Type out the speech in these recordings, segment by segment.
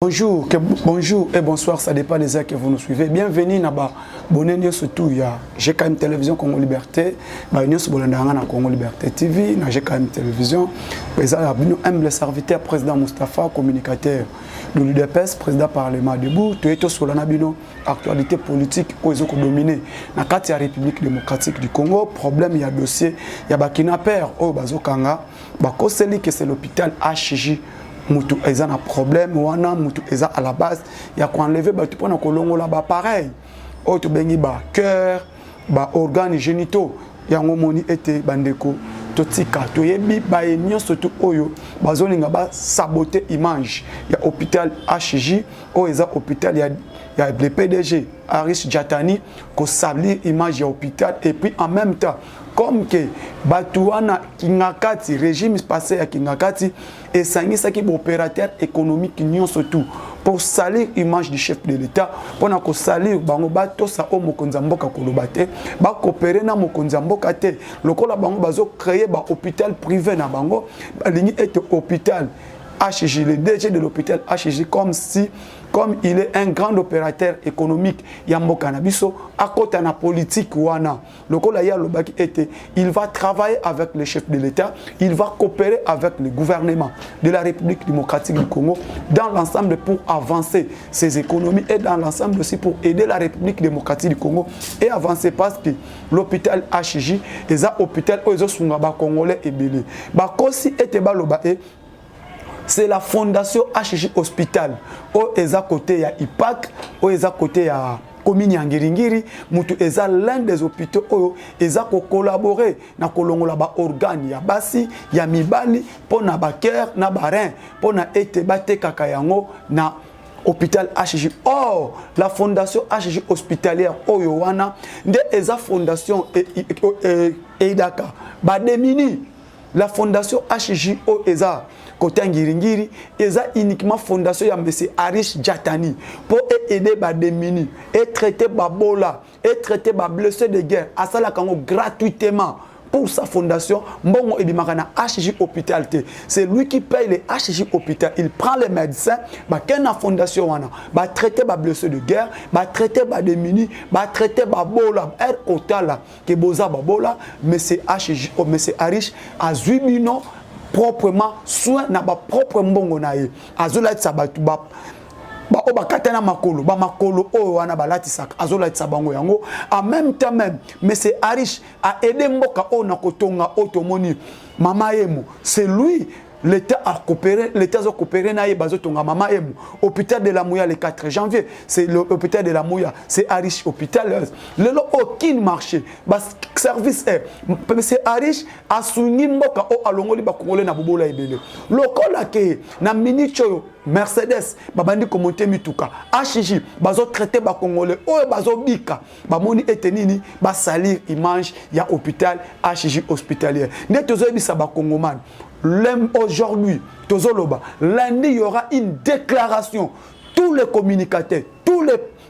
Bonjour et bonsoir, ça dépend des heures que vous nous suivez. Bienvenue dans Bonne surtout il y a GKM Télévision Congo Liberté, Congo Liberté TV, na GKM Télévision, président humble serviteur président Moustapha, communicateur de l'UDPS, président parlement debout, tout est sur l'anabino actualité politique aux autres dominés. Dans la République démocratique du Congo, problème il y a dossier, il y a bakinaper au bazokanga, bakoseli que c'est l'hôpital HJ. Mutu eza na problème wana mutu eza à la base ya ko enlever ba tu pona ko longola ba pareil o to bengi ba cœur ba organes génitaux ya ngomoni ete bandeko totika to yebi ba enyo surtout oyo bazolinga ba saboter image ya hôpital HJ o eza hôpital ya le PDG Aris Jatani ko sablir image ya hôpital et puis en même temps comme que Batouana Kingakati, régime passé à Kingakati, et Sangisa qui est opérateur économique qui surtout pour salir l'image du chef de l'État, pour que salir Bango Bato sa o Mokonzamboka Kolobate, ba coopérer na Mokonzamboka te, le kola Bango bazo créer ba hôpital privé na Bango, ligne est hôpital HJ, le DG de l'hôpital HJ comme il est un grand opérateur économique, Yambo Canabiso, à côté de la politique, Wana, le Kolaya Lobaki était, il va travailler avec le chef de l'État, il va coopérer avec le gouvernement de la République démocratique du Congo dans l'ensemble pour avancer ses économies et dans l'ensemble aussi pour aider la République démocratique du Congo et avancer parce que l'hôpital HJ est un hôpital où ils sont Congolais et Belé. Bakosi était Balobae. C'est la fondation HJ Hospital. Où est à côté ya IPAC, où est à côté ya Komini Angiringiri, mutu eza l'un des hôpitaux où est à collaborer na kolongola ba organe ya basi ya mibali pour na ba cœur na ba rein pour na ete bate kakayango na hôpital HJ. Or la fondation HJ hospitalière Oyowana de eza fondation Eidaka ba demini la fondation HJ o eza côté Ngiringiri, eza uniquement fondation ya monsieur Aris Jatani pour aider ba démunis et traiter ba bola et traiter ba blessés de guerre à ça la kango gratuitement pour sa fondation mbongo ebimakana HJ hôpital. C'est lui qui paye les HJ hôpital, il prend les médecins ba kena fondation wana ba traiter ba blessés de guerre, ba traiter ba démunis, ba traiter ba bola er otala ke boza ba bola monsieur HJ monsieur Aris azwimino proprement soin na ba propre mbongo na ye azola tsabatu ba obakatana makolo ba makolo o wana balati sak azola tsabango yango en même temps même monsieur Arish a aidé mboka o na kotonga otomoni mama yemu c'est lui. L'État a coopéré, l'État a coopéré na bazo tonga mama emu. Hôpital de la Mouya le 4 janvier, c'est l'hôpital de la Mouya, c'est Arish hôpital. Le aucun marché, bas service est. Monsieur Arish a souni mboka o alongoli ba kongole na bobola ebele. Lokola ke na minicho Mercedes babandi komonte mituka. HJ bazo traiter ba kongole o bazo bika. Ba moni etenini ba salir image ya hôpital HJ hospitalier. Ne tozo bisa ba kongoman. Aujourd'hui, lundi, il y aura une déclaration. Tous les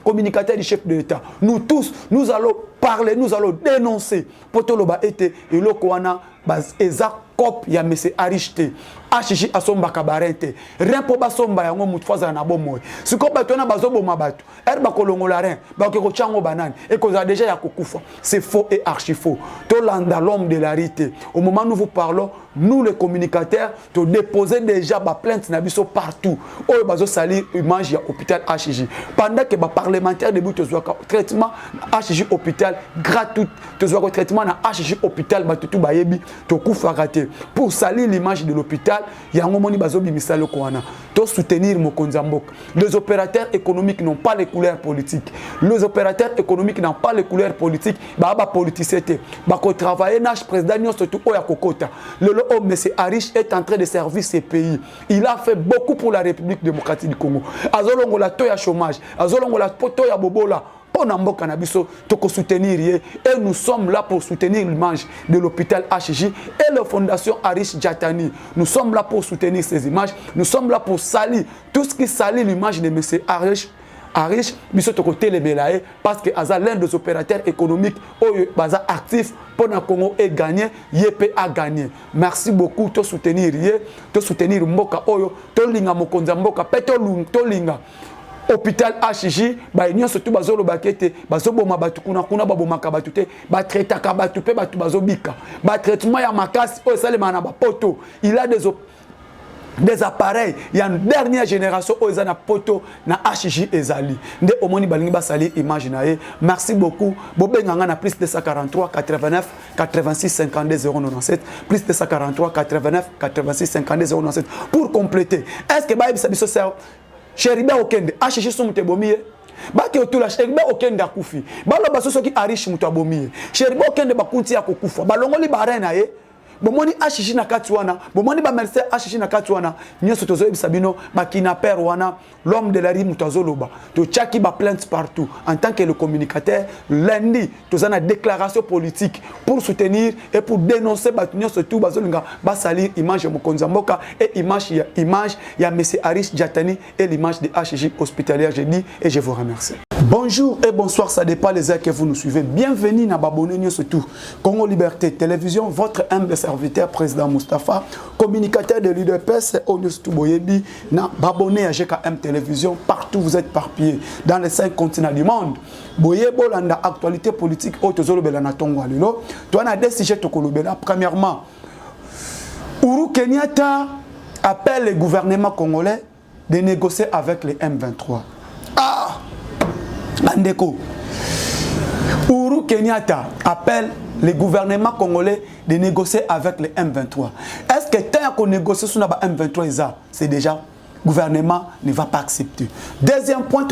communicateurs du chef de l'État, nous tous, nous allons parler, nous allons dénoncer. Potoloba était et le Kouana, Eza Kop, ya Mese Arishte, HJ Asomba Kabarente, Rempo Somba Yango Moutfaza na Bomoy. Ce qu'on batona Bazobo Mabatu, Erba Kolongo Larin, Bakero Chango Banane, et qu'on a déjà Yakukufa. C'est faux et archi faux. Tolanda l'homme de la réalité. Au moment où nous vous parlons, nous les communicateurs, tu déposer déjà ma plainte nabiso partout. Oh, bazo sali image ya hôpital HJ. Pendant que les parlementaires début te zoaka traitement HJ hôpital gratuit, te zoaka traitement na HJ hôpital batutu bayebi to kufa raté. Pour salir l'image de l'hôpital, yango moni bazo bimisa le koana. To soutenir Mokonzambok. Les opérateurs économiques n'ont pas les couleurs politiques. Les opérateurs économiques n'ont pas les couleurs politiques. Baba politicité. Bako travailler nage président surtout oya kokota. Le M. Arish est en train de servir ces pays. Il a fait beaucoup pour la République démocratique du Congo. Azolongo la toya chômage, azolongo la toya bobola. Pour Namboka Nabiso, toko soutenir et nous sommes là pour soutenir l'image de l'hôpital HJ et la fondation Arish Jatani. Nous sommes là pour soutenir ces images. Nous sommes là pour salir tout ce qui salit l'image de M. Arish Arish biso to côté les belaye parce que aza l'un des opérateurs économiques oyo baza actif pour na Congo et gagner yep a gagner. Merci beaucoup to soutenir mboka oyo to linga mokonza mboka peto linga hôpital HJ ba union surtout bazolo bakete bazoboma batu kuna babomaka batu te ba traitaka batu pe batu bazobika ba traitement ya makasi o salema na ba poto il a des appareils il y a une dernière génération où ils ont poto na HJ ezali nde omoni balingi basali image na ye. Merci beaucoup bobenganga na plus de 143 89 86 52 097 plus de 143 89 86 52 097 pour compléter. Est-ce que baïb sabiso ça Chéribe Okende HJ soumte bomiye baki otula Chéribe Okende akufi balo basoso ki Arish muto abomiye Chéribe Okende bakunti ya kokufa balongoli barena ye bomoni HJ na katuana bomoni ba merci HJ na katuana nyoso tozo ebisabino bakina père wana l'homme de la rue mutazoloba to chaki ba plainte partout en tant que le communicateur lundi tozana déclaration politique pour soutenir et pour dénoncer batunyo surtout bazolinga basalir image mokonza mboka et image ya monsieur Arish Diatani et l'image de HJ hospitalière je dis et je vous remercie. Bonjour et bonsoir, ça dépend les heures que vous nous suivez. Bienvenue à Babonné surtout Congo Liberté Télévision, votre humble serviteur président Moustapha, communicateur de l'UDPS Onus Touboyebi, na Babonné à GKM Télévision, partout vous êtes éparpillés dans les 5 continents du monde. Boyebo landa actualité politique autozolo belana tongo alilo. Toi na des sujets tokolobela. Premièrement, Uhuru Kenyatta appelle le gouvernement congolais de négocier avec les M23. Ah! Bandeko, Uhuru Kenyatta appelle le gouvernement congolais de négocier avec les M23. Est-ce que tant qu'on négocie sur les M23, c'est déjà le gouvernement ne va pas accepter. Deuxième point,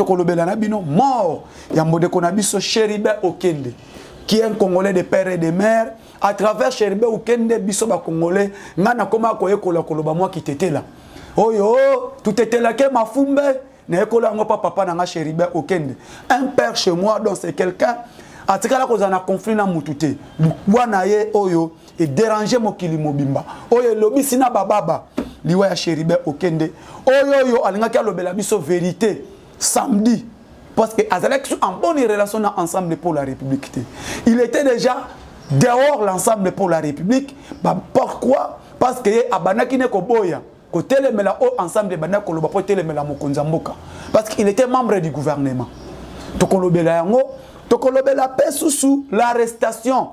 mort. Il y a un Chéribe Okende, qui est un Congolais de père et de mère. À travers Chéribe Okende, biso ba Congolais, ngana koma koye koloba moi qui t'étais là. Oh yo, tout était là que ma fumbe. Papa nanga Chéribe Okende. Un père chez moi, donc c'est quelqu'un. A tikala ko zana conflit na mutute. Bwana ye oyo et déranger mokili mobimba. Oyo lobi sina bababa. Liwa ya Chéribe Okende. Oyo yo alinga ki alobela biso vérité samedi parce que azalek en bonne relation ensemble pour la République. Il était déjà dehors l'ensemble pour la République. Bah, pourquoi? Parce que abanaki ne koboya. Ensemble parce qu'il était membre du gouvernement. Sous l'arrestation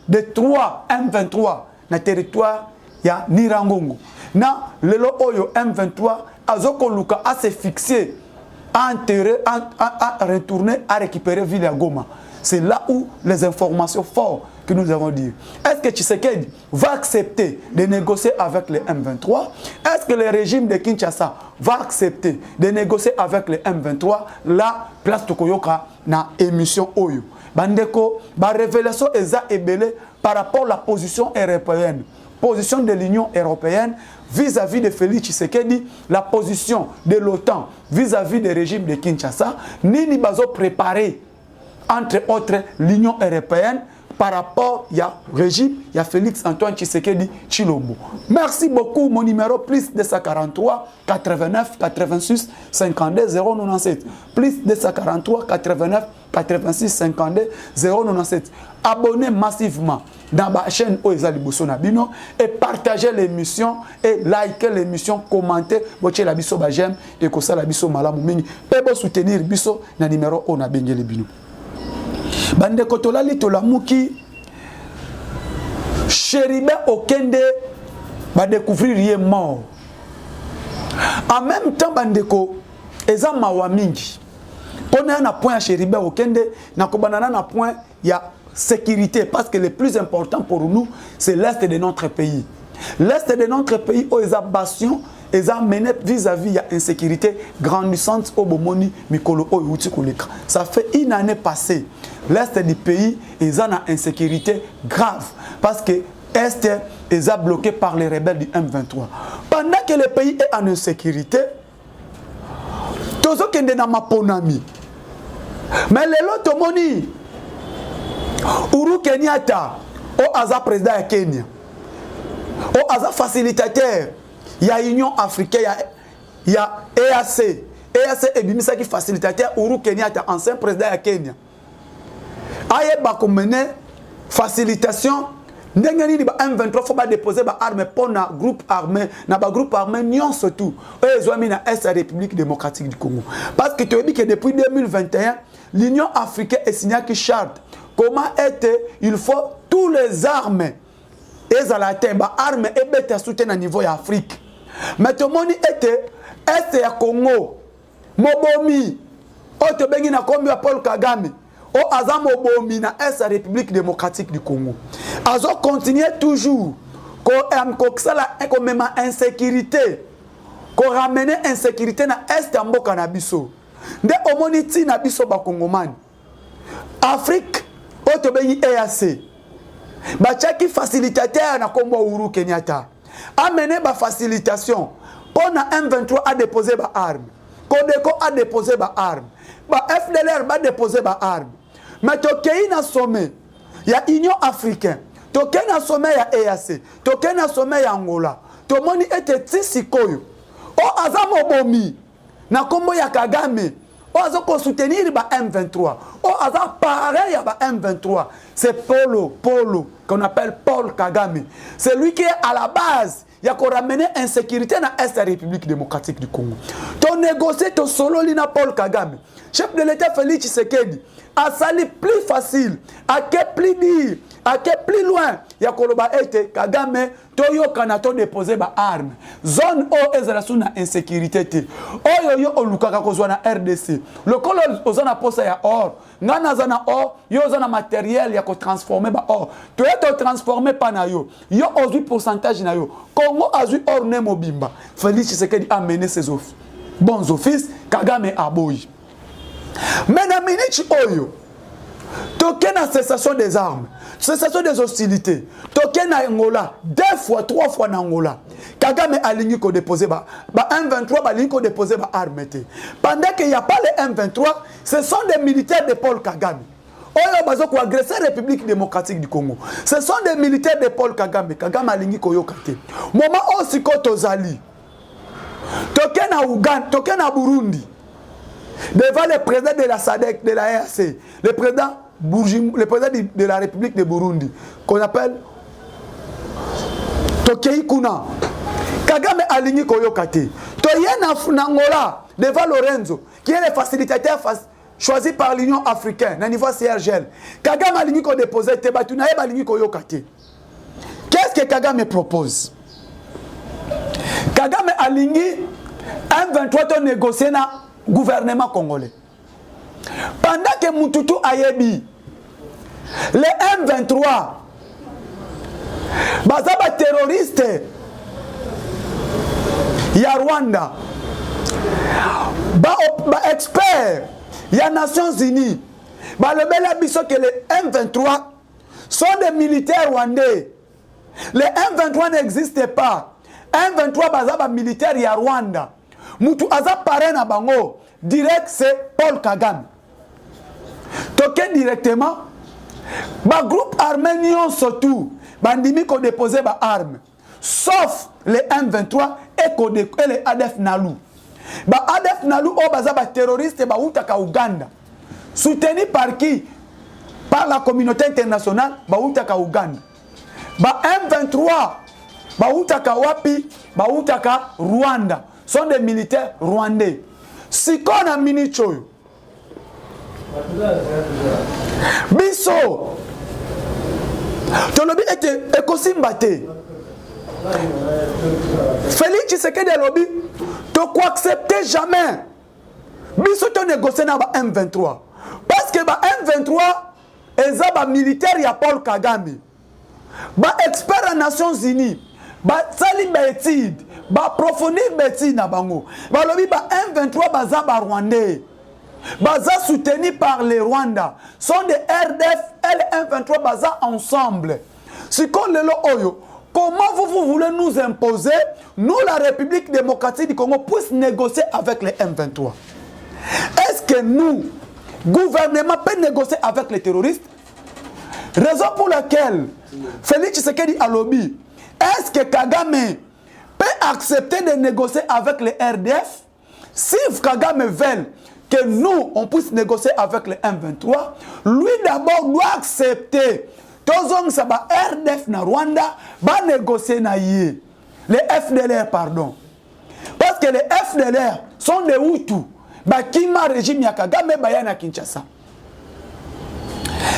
de 3 M23 dans le territoire ya Nirangongo. Na lelo oyo M23 azokoluka à se fixer, à enterrer, à retourner, à récupérer Ville Goma. C'est là où les informations fortes que nous avons dit. Est-ce que Tshisekedi va accepter de négocier avec les M23? Est-ce que le régime de Kinshasa va accepter de négocier avec les M23? La place Tokoyoka na émission Oyo. Bandeko, ba révélation eza ebele par rapport à la position européenne. Position de l'Union européenne vis-à-vis de Félix Tshisekedi, la position de l'OTAN vis-à-vis du régime de Kinshasa. Nini bazo préparé entre autres l'Union européenne par rapport à régime, il y a Félix Antoine Tshisekedi Chilombo. Merci beaucoup, mon numéro plus 243 89 86 52 097. Plus 243 89 86 52 097. Abonnez massivement dans ma chaîne Oezali Bosonabino et partagez l'émission et likez l'émission, commentez, boche la biso ba j'aime et que ça la biso malamu mingi. Pebo soutenir biso na numéro ona bengele bino. Bande kotolali tolamuki Chéribe Okende va découvrir il est mort. En même temps bandeko eza mawa mingi. Pona na point Chéribe Okende na kobanana na point il y a sécurité parce que le plus important pour nous c'est l'est de notre pays. L'est de notre pays où eza bastion ils ont mené vis-à-vis de l'insécurité grandissante au Bomoni, Mikolo, au Utikoleka. Ça fait une année passée. L'Est du pays, ils ont une insécurité grave. Parce que l'Est est bloqué par les rebelles du M23. Pendant que le pays est en insécurité, tous ceux qui sont dans ma ponami. Mais les autres moni, Uhuru Kenyatta, au Aza président de Kenya, au Aza facilitateur. Il y a Union africaine, il y a EAC, EAC ebimisa qui facilitateur Uhuru Kenyatta, ancien président de Kenya. Aye ba mener facilitation ndengani ba M23 faut ba déposer ba arme pour na groupe armé na ba groupe armé nion surtout eux ont mis na Est République démocratique du Congo parce que tu as dit que depuis 2021 l'Union africaine a signé une charte comment il faut tous les armes et à la terre ba armes et bête soutien à niveau Afrique mais tout le monde était Est ya Congo mobomi o te bengi na kombi ya Paul Kagame o azamo bomi na Est République démocratique du Congo azo continuer toujours ko même insécurité ko ramener insécurité na Est ya mboka na biso nde omoniti na biso ba Kongomani Afrique o te bengi EAC ba chaki facilitateur na kombo Uhuru Kenyatta amener ba facilitation pour na M23 a déposer ba arme Codeco a déposé ba arme ba FDLR ba déposé ba arme mais tokei na sommet ya Union africaine tokei na sommet ya EAC tokei na sommet ya Angola to moni ete tisikoyo o azamo bomi na kombo ya Kagame o azo ko soutenir ba M23 o aza pareil ya ba M23 c'est Polo qu'on appelle Paul Kagame c'est lui qui est à la base il y a qu'on ramener insécurité dans l'Est République démocratique du Congo. Ton négocier ton solo lina Paul Kagame. Chef de l'État Félix Tshisekedi a sali plus facile, à quel plus dire, à quel plus loin. Il y a qu'on été Kagame toyo kanato déposer ba arme. Zone O ezalasu na insécurité. Oyo yo olukaka kozwa na RDC. Le kolo ozana posa ya or. Ngana zana or, yo ozana matériel ya ko transformer ba or. To eto transformer pa na yo. Yo ozui pourcentage na yo. Congo azui or ne mobimba. Félix Tshisekedi a mené ses bons offices, Kagame a boyi. Mais na minute oyo toke na cessation des armes, cessation des hostilités. Toke na Angola, 2 fois, 3 fois na Angola. Kagame a ligné ko déposer ba M23 ba ligné ko déposer ba arme. Pendant qu'il n'y a pas les M23, ce sont des militaires de Paul Kagame. Oyo bazo ko agresser République démocratique du Congo. Ce sont des militaires de Paul Kagame. Kagame a ligné ko yokate. Moment aussi ko tozali. Toke na Uganda, toke na Burundi. Devant le président de la SADC, de la RC, le président de la République de Burundi, qu'on appelle Tokei Kuna. Kagame aligné Koyokate. Toyen Angola, devant Lorenzo, qui est le facilitateur choisi par l'Union africaine, au niveau CRGL. Kagame aligné ko déposé, Tebatunaye aligné Koyokate. Qu'est-ce que Kagame propose? Kagame aligné M23 to négocier na gouvernement congolais. Pendant que Mututu Ayebi, les M23, bazaba terroriste, ya Rwanda, ba expert, ya Nations Unies, ba le bel abisso que les M23 sont des militaires rwandais. Les M23 n'existent pas. M23 bazaba militaire ya Rwanda. Mutu aza paré na bango direct c'est Paul Kagame. Toke directement ba groupe arménien surtout bandimi ko déposer ba arme sauf les M23 et les ADF Nalu. Ba ADF Nalu o baza ba terroriste ba utaka Uganda. Soutenu par qui? Par la communauté internationale ba utaka Uganda. Ba M23 ba utaka wapi? Ba utaka Rwanda. Sont des militaires rwandais. Si qu'on a mini choyo. Biso. Tolobi était écosimbate. Félix Tshisekedi lobby. Tu quoi accepter jamais. Biso to négocier na ba M23. Parce que ba M23 eza ba militaire ya Paul Kagame. Ba expert des Nations Unies. Ba sali ba étude. Ba profondir beti na bango. Ba lobi ba M23 baza ba rwandais. Baza soutenu par les Rwandais. Sont des RDF et les M23 baza ensemble. Si qu'on le oyo, comment vous voulez nous imposer, nous la République démocratique du Congo, puisse négocier avec les M23? Est-ce que nous, gouvernement, peut négocier avec les terroristes? Raison pour laquelle Félix Tshisekedi a lobby. Est-ce que Kagame peut accepter de négocier avec les RDF si Kagame veut que nous, on puisse négocier avec les M23, lui d'abord doit accepter. Tozong Saba RDF na Rwanda va négocier na yé. Les FDLR, pardon. Parce que les FDLR sont des Hutus. Bakima régime ya Kagame bayana Kinshasa.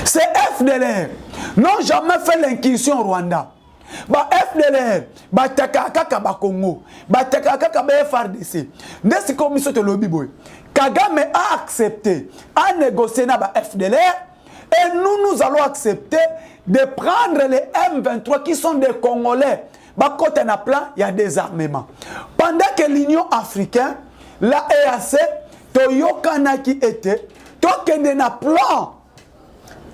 Ces FDLR n'ont jamais fait l'incursion au Rwanda. Ba FDLR, ba Takaka ba Congo, ba Takaka ba FRDC. Nest commission de lobby boy. Kagame a accepté, a négocié na ba FDLR et nous allons accepter de prendre les M23 qui sont des Congolais. Ba côté na plan, il y a des armements. Pendant que l'Union africaine, la EAC, Toyokana qui était, Tokende na plan,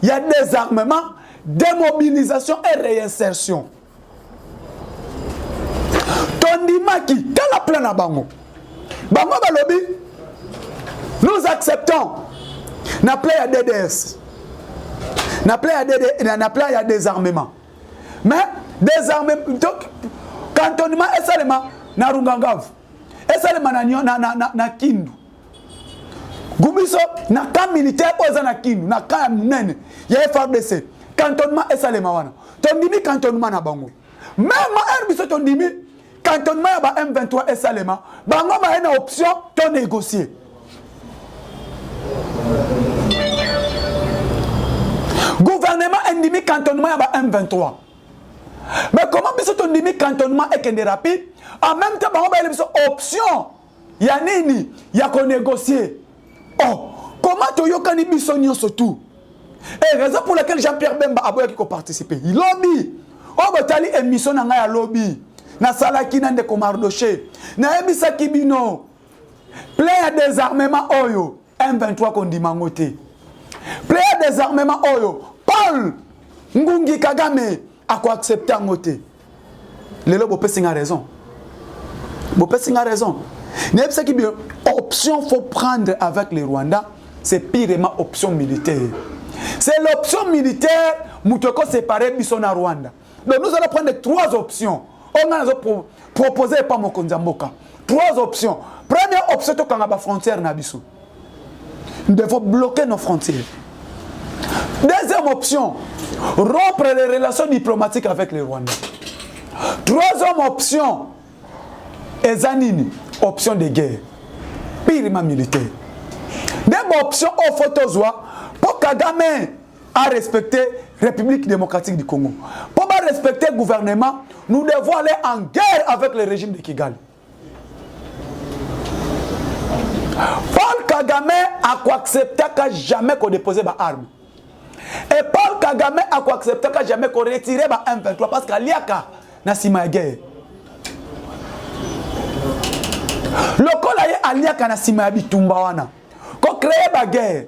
il y a des armements, démobilisation et réinsertion. Tondimaki, quel a plan à Bango? Bango Balobi, nous acceptons. Na plan à DDS. Na plan à des armements. Mais des armements, cantonnement et seulement na Rungangav. Et seulement na Kindu. Gubiso, na camp militaire, oza na Kindu, na camp munene, ya FRDC. Cantonnement et seulement wana. Tondimi cantonnement na Bango. Même Herbiso Tondimi, cantonnement ya ba M23 et seulement, Bango ma une option, to négocier. Gouvernement endimi cantonnement ya ba M23. Mais comment biso tondimi cantonnement et kende rapide, en même temps Bango ba une option. Ya nini? Ya ko négocier. Oh, comment toyokani biso nyonso tout? Et raison pour laquelle Jean-Pierre Bemba a voulu participer. Il lobby. Oh, batali émission na nga ya lobby. Na salaki na ndeko Mardoché. Na ebisa kibino. Plein de désarmement oyo. M23 kondimangote. Plein de désarmement oyo. Paul Ngungi Kagame a quoi accepter ngote. Lelo bo pesinga raison. Bo pesinga raison. Na ebisa kibino option faut prendre avec les Rwandais, c'est pirement option militaire. C'est l'option militaire, Moutoko séparé Bissona Rwanda. Donc nous allons prendre 3 options. On a proposé par Mokonzamboka. 3 options. Première option, c'est la frontière Nabiso. Nous devons bloquer nos frontières. Deuxième option, rompre les relations diplomatiques avec les Rwandais. Troisième option, Ezanini, option de guerre. Pirement militaire. Deuxième option, au photozoa. Pour Kagame à respecter la République démocratique du Congo. Pour respecter le gouvernement, nous devons aller en guerre avec le régime de Kigali. Paul Kagame a quoi accepter qu'à jamais qu'on dépose des armes. Et Paul Kagame a quoi accepter qu'à jamais qu'on retire des M23 parce qu'il y a na sima guerre. Le col a liaka na sima bitumba wana. Qu'on crée la guerre.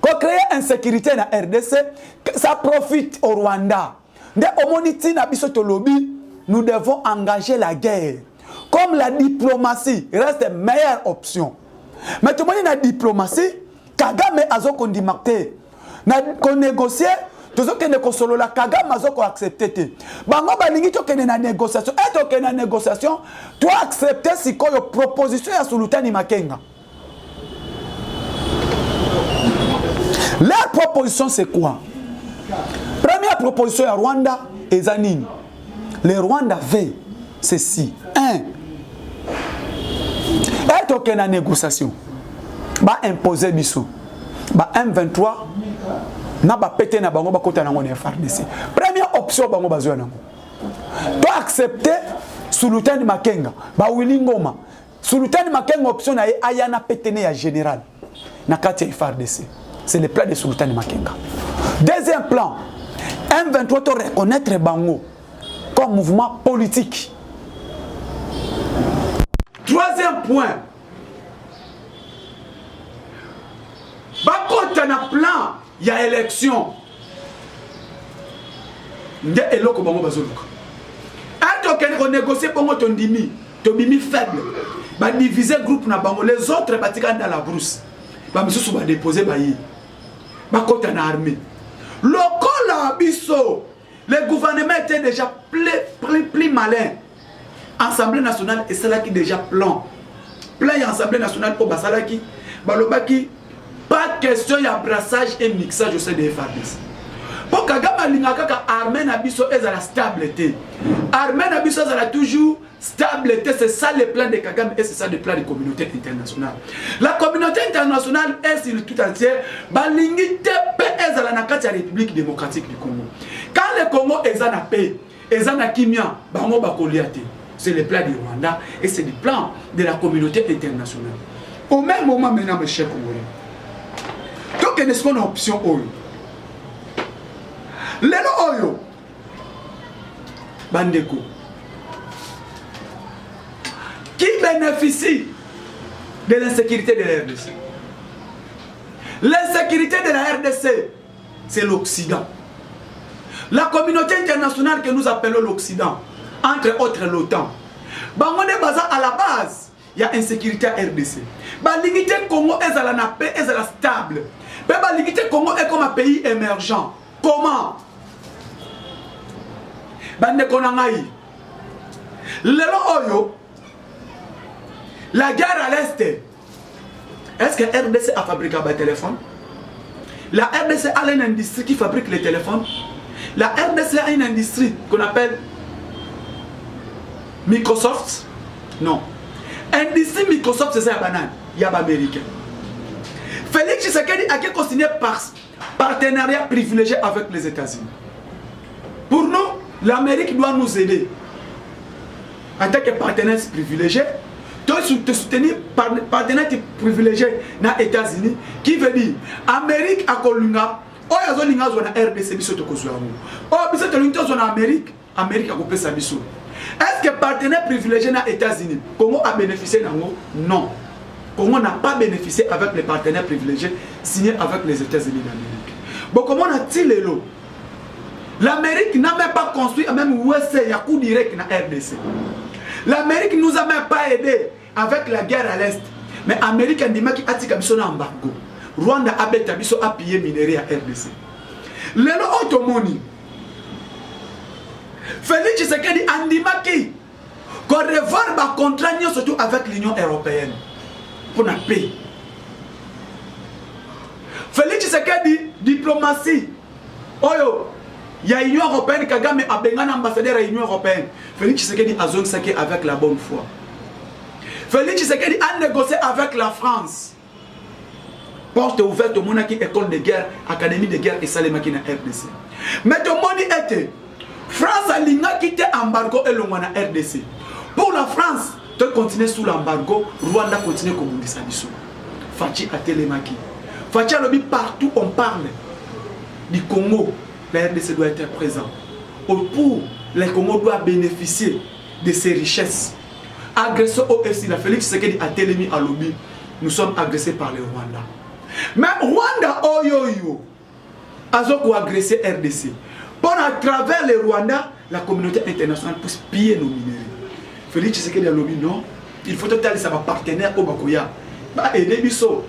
Qu'on crée insécurité dans la RDC, ça profite au Rwanda. Dès au moniti na biso to lobby, nous devons engager la guerre. Comme la diplomatie reste la meilleure option. Mais tout le monde na diplomatie, Kagame azo kondimakte. Na kon négocier, tout ce que ne kosolo la Kagame azo ko accepter. Bango balingi to kene na négociation, et to kene na négociation, toi accepter si ko yo proposition ya Sultani Makenga. Leur proposition, c'est quoi? Première proposition à Rwanda et Zanine. Les Rwandais veulent ceci. 1. Être aucune négociation. Ba imposer biso. Ba M23 n'a pas pété na bango ba kota na ngone FARDC. Première option bango bazwa nango. Toi accepter Sultani Makenga, ba Willy Ngoma. Sultani Makenga option na ayana pété ya général na kati FARDC. C'est le plan de Sultani Makenga. Deuxième plan, M23 doit reconnaître Bango comme mouvement politique. Troisième point, Bako tana plan, il y a élection. Il y a élo comme Bango bazoluka. Ato ken renégocier Bango tondimi, tobimi faible. Ba diviser groupe na Bango, les autres batika dans la brousse. Ba misusu ba déposer bayi. Bakota na armée. Le biso, le gouvernement était déjà plus malin. Assemblée nationale et c'est là qui déjà plan. plein l'Assemblée nationale au Basalaki, Balobaki, pas question de brassage et mixage au sein des FARDC. Pour Kagame Lingaka, Armée Nabiso est à la stabilité. Armée Nabiso est à la toujours stabilité. C'est ça le plan de Kagame et c'est ça le plan de la communauté internationale. La communauté internationale est sur le tout entier. Balingi Tepe est à la Nakati République démocratique du Congo. Quand le Congo est en paix, est en Kimia, Bango Bakoliate. C'est le plan du Rwanda et c'est le plan de la communauté internationale. Au même moment, maintenant, mes chers Congolais, donc, est-ce qu'on a option Oyo? Lelo Oyo, Bandeko, qui bénéficie de l'insécurité de la RDC? L'insécurité de la RDC, c'est l'Occident. La communauté internationale que nous appelons l'Occident, entre autres l'OTAN. Bangonde Baza à la base, il y a insécurité à RDC. L'unité Congo est à la paix, est à la stable. L'unité Congo est comme un pays émergent. Comment? Bande Konangaï. Lelo Oyo, la guerre à l'Est. Est-ce que RDC a fabriqué un téléphone? La RDC a une industrie qui fabrique les téléphones. La RDC a une industrie qu'on appelle Microsoft. Non. Industrie Microsoft, c'est ça, banane. Il y a l'américain. Félix Tshisekedi a consigné par partenariat privilégié avec les États-Unis. Pour nous, l'Amérique doit nous aider. En tant que partenaire privilégié, te soutenir par partenaire privilégié dans les États-Unis, qui veut dire Amérique à Kolunga, ou il y a une RDC, Amérique a coupé sa biso. Est-ce que partenaire privilégié dans les États-Unis, Congo a bénéficié d'Ango? Non. Congo n'a pas bénéficié avec les partenaires privilégiés signés avec les États-Unis d'Amérique. Bon, comment a-t-il les lots? L'Amérique n'a même pas construit, même USA, il y a coup direct dans RDC. L'Amérique ne nous a même pas aidé avec la guerre à l'Est. Mais l'Amérique a dit qu'il a dit embargo. Rwanda a pillé minerai à RDC. Le lot automoni. Félix Tshisekedi a dit qu'on revoit le contrat surtout avec l'Union européenne pour la paix. Félix Tshisekedi, diplomatie. Oyo, il y a l'Union européenne, Kagame a un ambassadeur à l'Union européenne. Félix Tshisekedi a zone avec la bonne foi. Félix Tshisekedi a négocié avec la France. Porte ouverte au Monaki, école de guerre, académie de guerre et Salemaki na RDC. Mais tout le monde était France a quitté l'embargo et le RDC. Pour la France, de continuer sous l'embargo, Rwanda continue comme on dit ça. Fachi a télémaki. Fachi a lobby partout on parle du Congo. La RDC doit être présent. Pour le Congo doit bénéficier de ses richesses. Agressé au FC, la Félix Tshisekedi a télémi à lobby. Nous sommes agressés par le Rwanda. Mais Rwanda, oyoyo, a agressé RDC. Pour à travers le Rwanda, la communauté internationale puisse piller nos minéraux. Félix Tshisekedi a lobby, non. Il faut aller sa partenaire au Bakoya. Aider Bisso,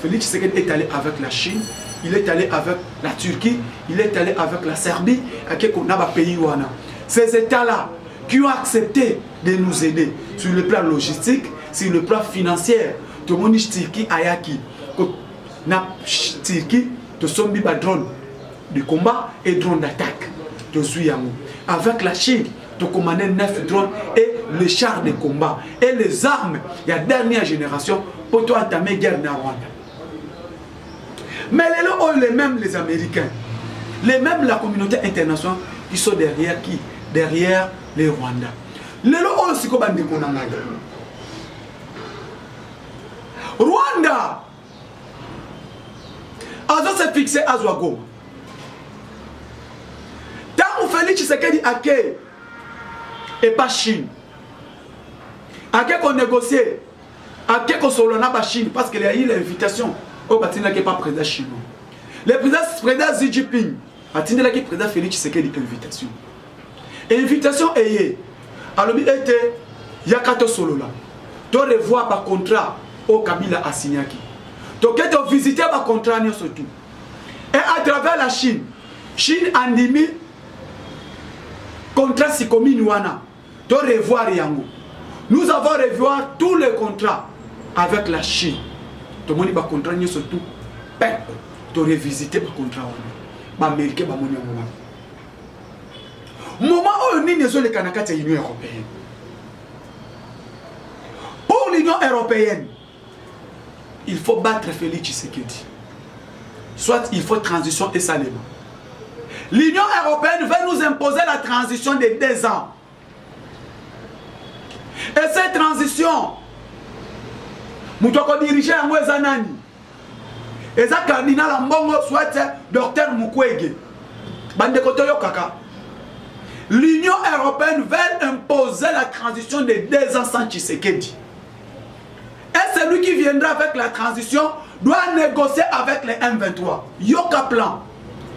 Félix Tshisekedi est allé avec la Chine, il est allé avec la Turquie, il est allé avec la Serbie, avec les pays. Ces États-là qui ont accepté de nous aider sur le plan logistique, sur le plan financier. Tout le monde dit Turquie, Ayaki. Na Turquie, de sommes drone de combat et drone d'attaque. Avec la Chine, tu commandes 9 drones et les chars de combat et les armes, il y a dernière génération pour entamer la guerre dans Rwanda. Mais les mêmes les Américains, les mêmes la communauté internationale qui sont derrière qui? Derrière les Rwandais. Les aussi comme Rwanda a se fixé à Zouago. Tant que Félix Tshisekedi a et pas Chine. A qu'on négocie, a qu'on solona pas Chine parce qu'il y a eu l'invitation au bâtiment qui n'est pas président chinois. Le président Xi Jinping a tenu la président Félix Tshisekedi invitation. Invitation est alors il était Yakato Solola. Tu revois par contrat au Kabila a signé. Tu as visité par contrat surtout. Et à travers la Chine, Chine a mis contrat si comme Wana. Tu revois Yango. Nous avons revoir tous les contrats avec la Chine. Tout le monde va contrat surtout de revisiter le contrat. Les Américains vont venir. Moment où nous sommes les Canadiens de l'Union européenne. Pour l'Union européenne, il faut battre Félix Tshisekedi. Soit il faut transition et salement. L'Union européenne veut nous imposer la transition de 2 ans. Et cette transition, nous devons diriger en Wezanani. Et ça, cardinal Mbongo, soit docteur Mukwege. L'Union européenne veut imposer la transition de 2 ans sans Tshisekedi. Et celui qui viendra avec la transition doit négocier avec les M23. Yoka plan.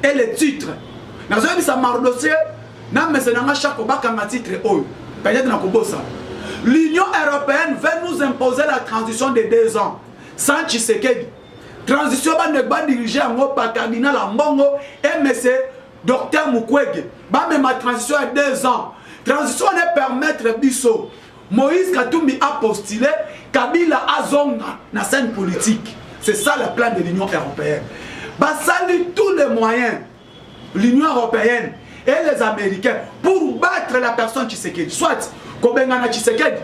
Et les titres. Nous avons dit ça mardossier. Nous avons chaque titre. L'Union européenne veut nous imposer la transition de 2 ans sans Tshisekedi. Transition va diriger par cardinal Mbongo et M. Dr Mukwege. Même ma transition à 2 ans. Transition ne permettre Bisso. Moïse Katumbi a postulé Kabila Azonga na scène politique. C'est ça le plan de l'Union européenne. Salut tous les moyens, l'Union européenne et les Américains, pour battre la personne Tshisekedi. Soit Kobengana Tshisekedi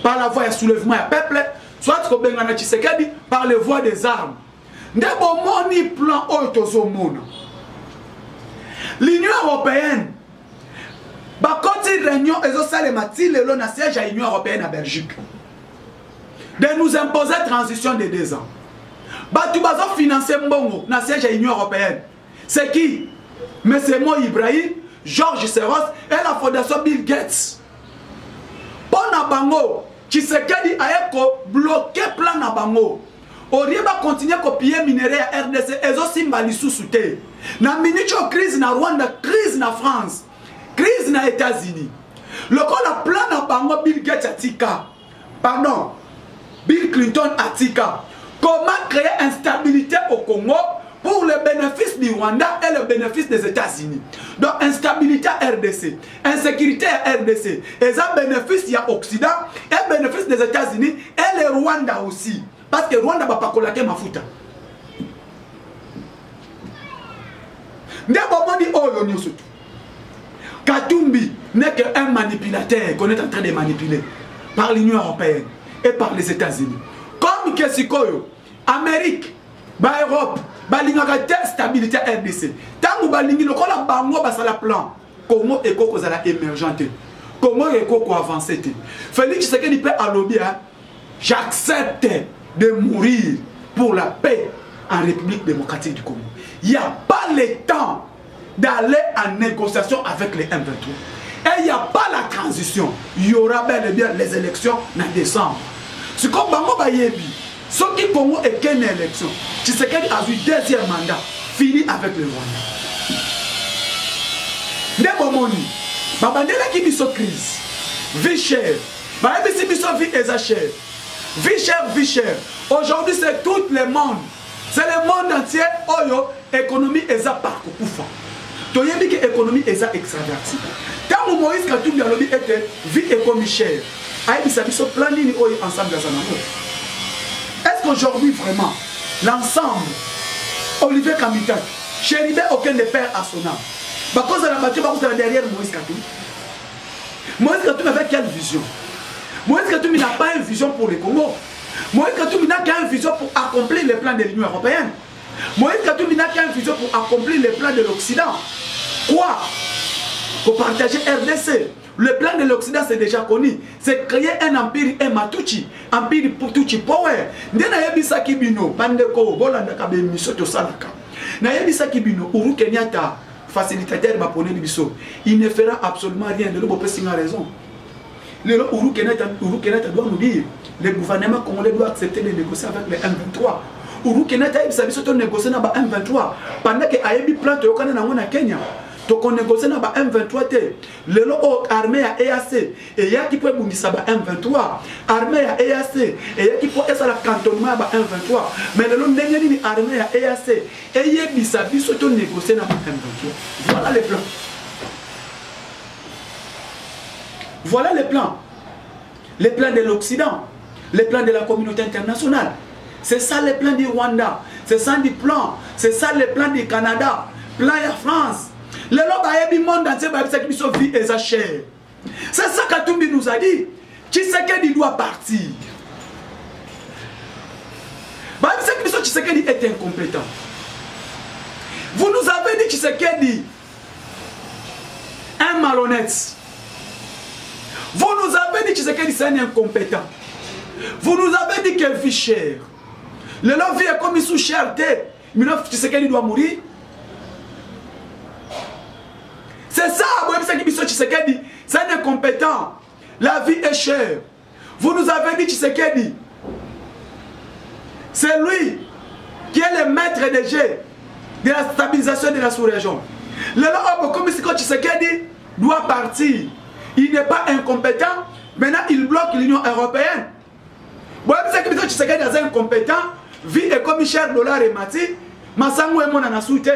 par la voie de soulèvement du peuple, soit Kobengana Tshisekedi par les voies des armes. Ndebomoni plan Oitozomona. L'Union européenne, quand il réunion et le siège à l'Union européenne à Belgique, de nous imposer transition de 2 ans. Tu vas financer Mbongo dans le siège à l'Union européenne. C'est qui? M. Mo Ibrahim, Georges Soros et la fondation Bill Gates. Pour Bango, Tshisekedi a bloqué le plan na Bango. Au lieu de continuer à copier minerais à RDC, et aussi Malisou souté. Na minute crise na Rwanda, crise na France, crise na États-Unis. Le plan na Bango Bill Gates atika. Pardon, Bill Clinton atika. Comment créer instabilité au Congo pour le bénéfice du Rwanda et le bénéfice des États-Unis. Donc instabilité à RDC, insécurité à RDC, et ça bénéfice à l'Occident et bénéfice des États-Unis et le Rwanda aussi. Parce que Rwanda va pas collaquer ma fouta. Katumbi n'est qu'un manipulateur qu'on est en train de manipuler par l'Union européenne et par les États-Unis. Comme Kesikoyo, Amérique, Europe, Balingaka stabilité RDC. Tant que Balingi, le Kola Bango basala plan. Comment est kozala émergente? Comment est avancé? Félix Tshisekedi peut à lobby. J'accepte de mourir pour la paix en République démocratique du Congo. Il n'y a pas le temps d'aller en négociation avec les M23. Et il n'y a pas la transition. Il y aura bel et bien les élections en décembre. C'est comme Bango Bayebi. Ce qui Congo est qu'une élection. Tshisekedi a eu 2e mandat. Fini avec le Rwanda. Nebomoni. Babandela qui vit sur crise. Vie chère. Bayebi si biso vie est chère. Vie chère, vie chère. Aujourd'hui, c'est tout le monde. C'est le monde entier. Oyo, économie est à parcours. Tu as dit que l'économie est extravertie. Quand Moïse Katumbi a lobby était vie économie chère. Aïe, ça dit ce plan ni ensemble. Est-ce qu'aujourd'hui, vraiment, l'ensemble, Olivier Kamitak, Chéribé, aucun des pères à son âme, parce que la battue va derrière Moïse Katumbi. Moïse Katumbi avait quelle vision? Moïse Katumbi n'a pas une vision pour le Congo. Moïse Katumbi n'a qu'une vision pour accomplir les plans de l'Union européenne. Moïse Katumbi n'a qu'une vision pour accomplir les plans de l'Occident. Quoi? Pour partager RDC. Le plan de l'Occident, c'est déjà connu. C'est créer un empire Ematuchi, empire Putuchi Power. Ndena yebisa kibino, pandeko, bolanda kabe misoto salaka. Na yebisa kibino, Uhuru Kenyatta, facilitateur bapone biso. Il ne fera absolument rien. De l'autre personne a raison. Le Uhuru Kenyatta doit nous dire, le gouvernement congolais doit accepter de négocier avec les M23. Uhuru Kenyatta yebisa biso to négocier na ba M23 pendant que ayebi plan to yokana na ngona Kenya. Donc on négocie dans la M23. Le lot armée à EAC. Et il y a qui peut bouger ba M23. Armée à EAC. Et il y a qui peut être la cantonnement à M23. Mais le lot n'est armée à EAC. Et il y a qui s'habille surtout négocier dans la M23. Voilà les plans. Voilà les plans. les plans de l'Occident, les plans de la communauté internationale. C'est ça les plans du Rwanda, c'est ça le plan, c'est ça les plans du Canada, plan de France. Le loba monde entier va qui sont vie et sa chair. C'est ça qu'Atumbi nous a dit. Tshisekedi doit partir. Tshisekedi est incompétent. Vous nous avez dit Tshisekedi un malhonnête. Vous nous avez dit Tshisekedi c'est un incompétent. Vous nous avez dit qu'il vit cher. Le lot vit comme il sous cherté. Mais Tshisekedi doit mourir. C'est ça, Tshisekedi, c'est un incompétent. La vie est chère. Vous nous avez dit Tshisekedi. C'est lui qui est le maître des jeux de la stabilisation de la sous-région. Le lot comme Tshisekedi doit partir. Il n'est pas incompétent. Maintenant, il bloque l'Union européenne. Tshisekedi est incompétent. Vie et comme cher dollar et mati. Masango et mon anasouté.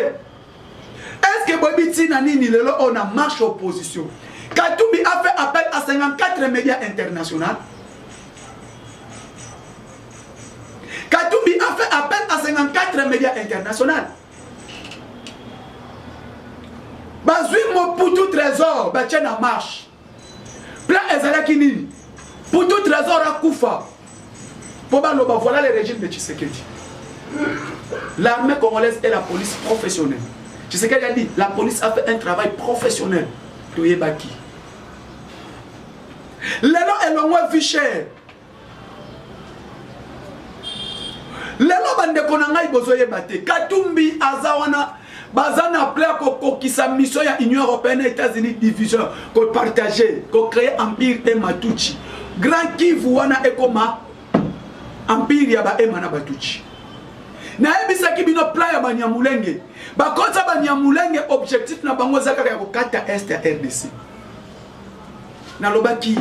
Est-ce que Bobi Tinanini, on a marche opposition? Katumbi a fait appel à 54 médias internationaux. Katumbi a fait appel à 54 médias internationaux. Bazui Moputu Trésor, Batien en marche. Plan Ezalakinini. Putu Trésor à Koufa. Voilà le régime de Tshisekedi. L'armée congolaise et la police professionnelle. Tshisekedi a dit, la police a fait un travail professionnel. Touyebaki. L'élan est loin vu cher. L'élan bande konanga ibozoye bate. Katumbi azawana bazana appelé ko kisa mission ya Union européenne et États-Unis division ko partager, ko créer empire et Matuchi. Grand Kivu wana ekoma empire ya ba emana Batuchi. Na ebisa kibino plan ya Banyamulenge. Bakota Banyamulenge objectif na bango zaka ya kokata est ya RDC. Na lobaki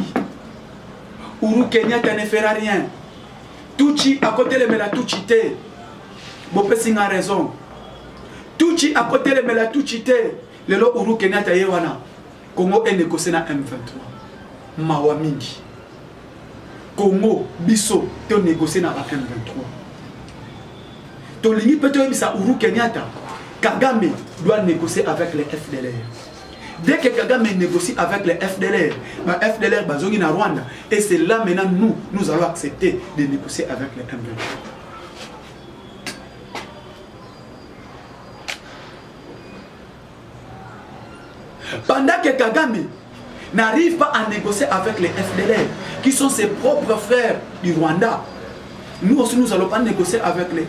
Uhuru Kenyatta ne fera rien. Tuchi à côté de la Tuchi te. Bopesi nga raison. Tuchi à côté de la Tuchi te. Lelo Uhuru Kenyatta yewana. Congo est négocié na M23. Mawa mingi. Congo biso te négocié na M23. Tolingi peut-être bisa Uhuru Kenyatta. Kagame doit négocier avec les FDLR. Dès que Kagame négocie avec les FDLR, FDLR bazongi na Rwanda, et c'est là maintenant nous allons accepter de négocier avec les M23. Pendant que Kagame n'arrive pas à négocier avec les FDLR, qui sont ses propres frères du Rwanda, nous aussi nous n'allons pas négocier avec les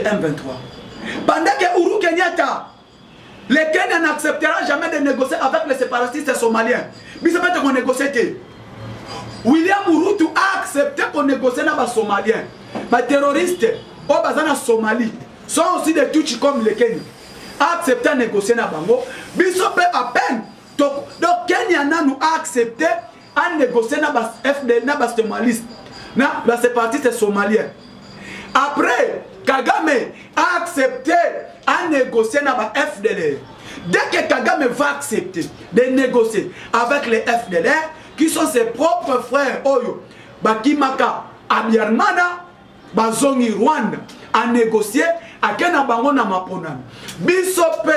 M23. Pendant que Uhuru Kenyatta, le Kenya n'acceptera jamais de négocier avec les séparatistes somaliens. Mais c'est pas qu'on négocie. William Ruto a accepté qu'on négocie avec les Somaliens. Les terroristes, au bazana Somalie, sont aussi des Tutsis comme les Kenyans. A accepté de négocier avec Bango. Bishop à peine. Donc Kenya nous a accepté à négocier avec les Somalistes, les séparatistes somaliens. Après, Kagame a accepté à négocier avec les FDLR. Dès que Kagame va accepter de négocier avec les FDLR, qui sont ses propres frères, Oyo, Bakimaka, Abiarmana, Bazongi Rwanda, à négocier à Kenya Bangona Maponam. Bisope,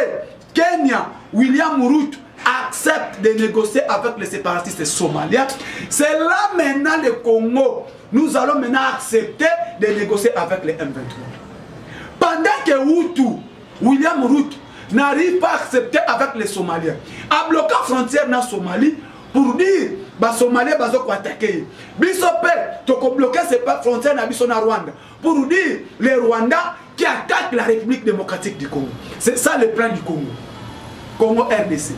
Kenya, William Ruto accepte de négocier avec les séparatistes somaliens. C'est là maintenant le Congo. Nous allons maintenant accepter de négocier avec les M23. Pendant que William Ruto n'arrive pas à accepter avec les Somaliens, à bloquer la frontière dans la Somalie pour dire que les Somaliens vont attaquer. Bisopé, tu as bloqué ces frontières dans Rwanda pour dire les Rwandais qui attaquent la République démocratique du Congo. C'est ça le plan du Congo. Congo RDC.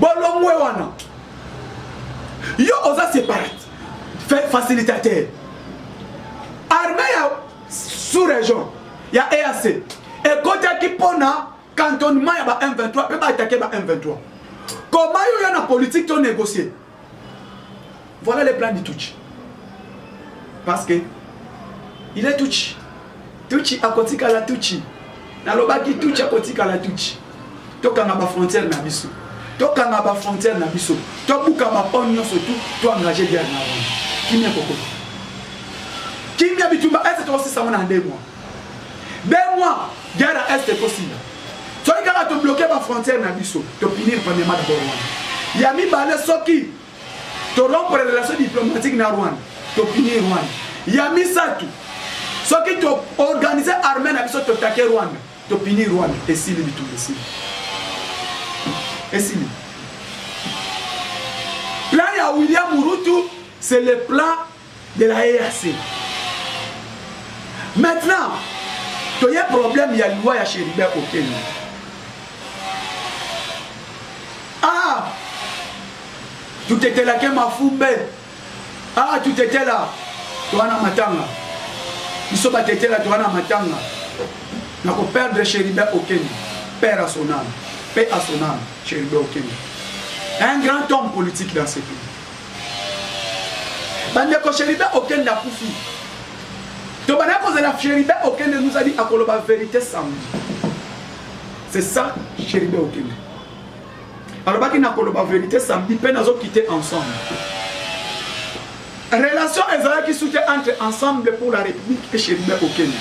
Bolomwe wana. Yo osa séparate. Fait facilitateur. Armée sous-région, il y a EAC. Et côté qui pona cantonnement il y a M23, peut pas attaquer M23. Comment il y a une politique qui négocier? Voilà les plans du Tuchi. Parce que il est Tuchi. Tuchi à côté de la Tuchi. Na lobaki Tuchi à côté de la Tuchi. Toka na ba frontière na biso. tokanga ba frontière na biso tobuka maponi nyonso tout engagé guerre na Rwanda kimia koko kimia bitumba est to aussi ça en 2 mois 2 mois guerre à est possible toi quand tu bloquer ba frontière na biso to finir premièrement d'abord Rwanda ya mi balé soki to rompre les relations diplomatiques na Rwanda to finir Rwanda ya mi satu soki to organiser armée na biso to attaquer Rwanda to finir Rwanda et si le bitumba ici. Et si plan ya William Ruto, c'est le plan de la EAC. Maintenant, il y a un problème, il y a une loi ya Chéribert au Kenya. Ah, tout était là que ma Fumbe. Ah, tout était là. Tu as matanga. Ils sont battus là, tu as matanga. N'a pas perdre Chéribert au Kenya. Père à son âme. Paix à son âme, Chéribert Okenge. Un grand homme politique dans ce pays. Bandeko Chéribert Okenge n'a pas fini. Donc, Chéribert Okenge nous a dit à la vérité samedi. C'est ça, Chéribert Okenge. Alors, il y a la vérité samedi, puis nous avons quitté ensemble. Relation qui soutient entre ensemble pour la République et Chéribert Okenge.